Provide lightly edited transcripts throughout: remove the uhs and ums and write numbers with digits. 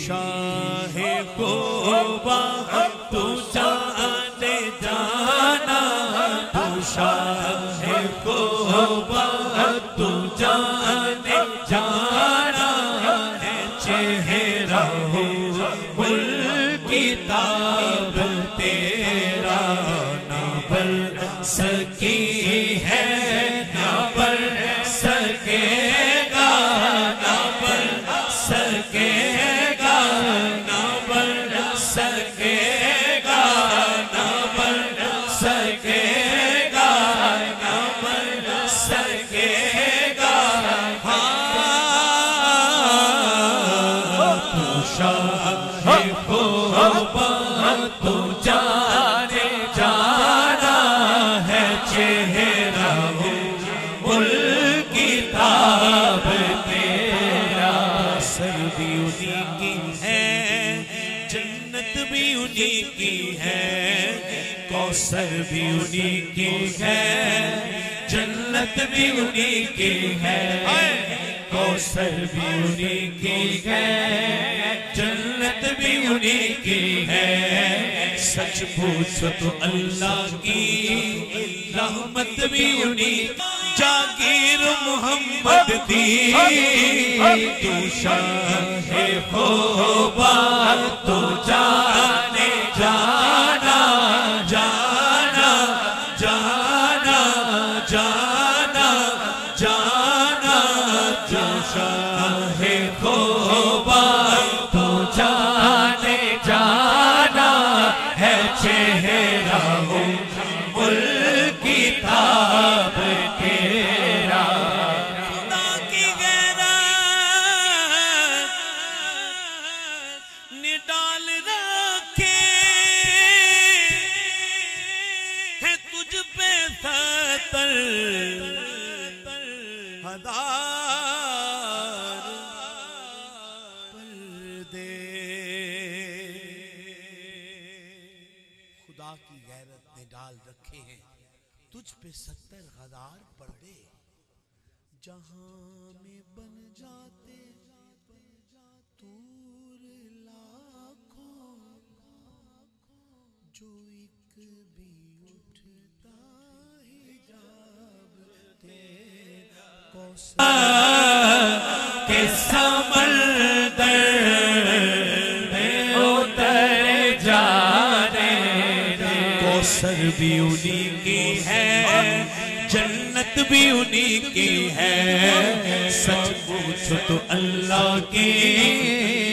شاہ خوبا تو جانے جانا، تو شاہ خوبا تو جانے جانا ہے، چہرہ ہو ملک کتاب تیرا نہ بل سکی ہے، نہ بل سکے گا، نہ بل سکے گا، نہ بل سکے گا، نہ بل سکے گا، نہ بل سکے گا۔ تو شاہ خوبا تو جانے جانا ہے، چہرہ ہو ملک کتاب تیرا۔ سردی انہی کی ہے، جنت بھی انہی کی ہے، کوثر بھی انہی کی ہے، جنت بھی انہی کی ہے، کوثر بھی انہی کی ہے، جنت بھی انہی کی ہے۔ سچ پوچھو تو اللہ کی رحمت بھی انہی، جاگیر محمد دی تو شاہ خوبا تو جانے جانا، جانا جانا جانا جانا، جو شاہ خوبا تو جانے جانا ہے، چہرہ ہو ملک کتاب تیرا۔ خدا کی غیرت نے ڈال رکھے ہے تجھ پہ ستر ہزار پردے۔ خدا کی غیرت نے ڈال رکھے ہیں تجھ پہ 70,000 پردے، جہاں میں بن جاتے طور لاکھوں، جو ایک بھی اٹھتا حجاب تیرا، کہ سمندر میں اتر جانے دے۔ کوثر بھی انہی کی ہے، جنت بھی انہی کی ہے، سچ پوچھو تو اللہ کی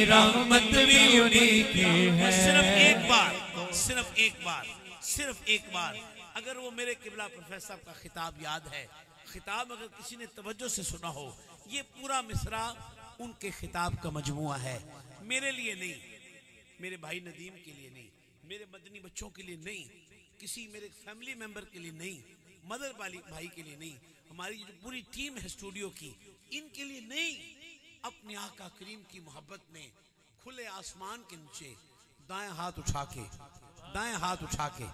رحمت بھی انہی کی ہے۔ صرف ایک بار، صرف ایک بار، صرف ایک بار اگر وہ میرے قبلہ پروفیسر صاحب کا خطاب یاد ہے، خطاب اگر کسی نے توجہ سے سنا ہو، یہ پورا مصرع ان کے خطاب کا مجموعہ ہے، میرے لیے نہیں، میرے بھائی ندیم کے لیے نہیں، میرے مدنی بچوں کے لیے نہیں، کسی میرے فیملی ممبر کے لیے نہیں، مدر بھائی کے لیے نہیں، ہماری جو پوری ٹیم ہے اسٹوڈیو کی، ان کے لیے نہیں، اپنے آقا کریم کی محبت میں کھلے آسمان کے نیچے دائیں ہاتھ اٹھا کے، دائیں ہاتھ اٹھا کے،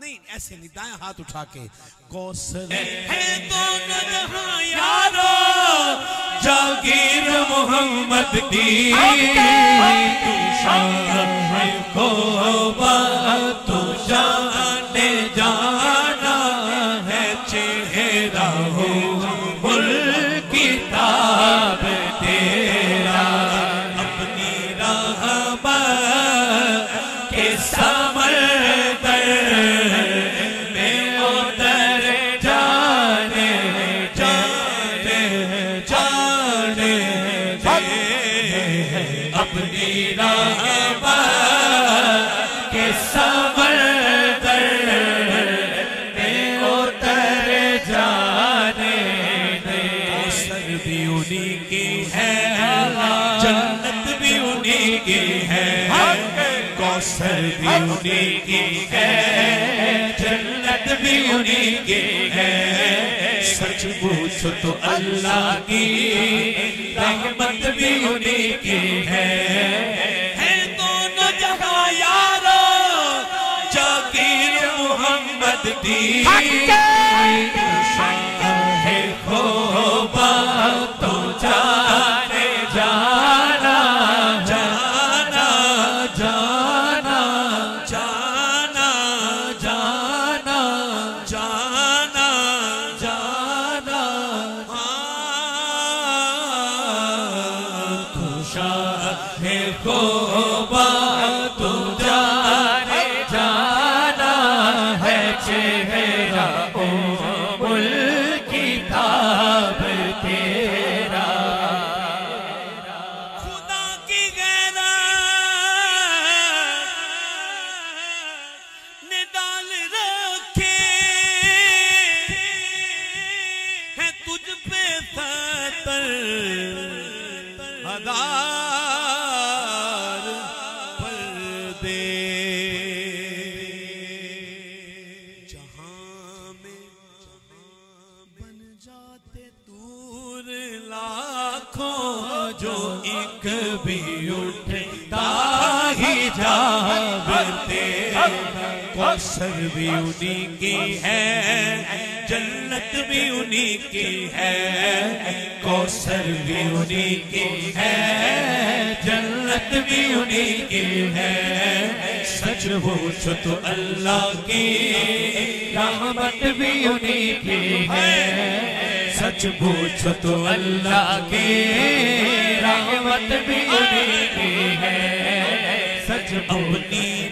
نہیں ایسے نہیں، دائیں ہاتھ اٹھا کے، کوثر ہے دونوں جہاں یارو، جاگیر محمد دی تو شاہ خوبا تو جانے جانا ہے، چہرہ ہو ملک کتاب تیرا، اپنی رحمت کے سمندر میں اتر جانے جانے جانے دے، اپنی رحمت کے سمندر میں اتر جانے دے۔ کوثر بھی انہی کی ہے، جنت بھی انہی کی ہے، کوثر بھی انہی کی ہے، جنت بھی انہی کی ہے، سچ پوچھو تو اللہ کی رحمت بھی انہی کی ہے دونوں جہاں یارو، جاگیر محمد دی شاہ خوبا تو جانے جانا، جانا ہے خوبا تو جانے جانا ہے چہرہ ام الکتاب تیرا خدا کی غیرت نے ڈال رکھے ہے تجھ پہ ستر ہزار پردے جہاں میں بن جاتے دور لاکھوں جو ایک بھی اٹھتا ہی جاتے کوثر بھی انہی کی ہے جنت بھی انہی کی ہے کوثر بھی انہی کی ہے جنت بھی انہی کی ہے سچ پوچھو تو اللہ کی رحمت بھی انہی کی ہے سچ پوچھو تو اللہ کی رحمت بھی انہی کی ہے سچ اپنی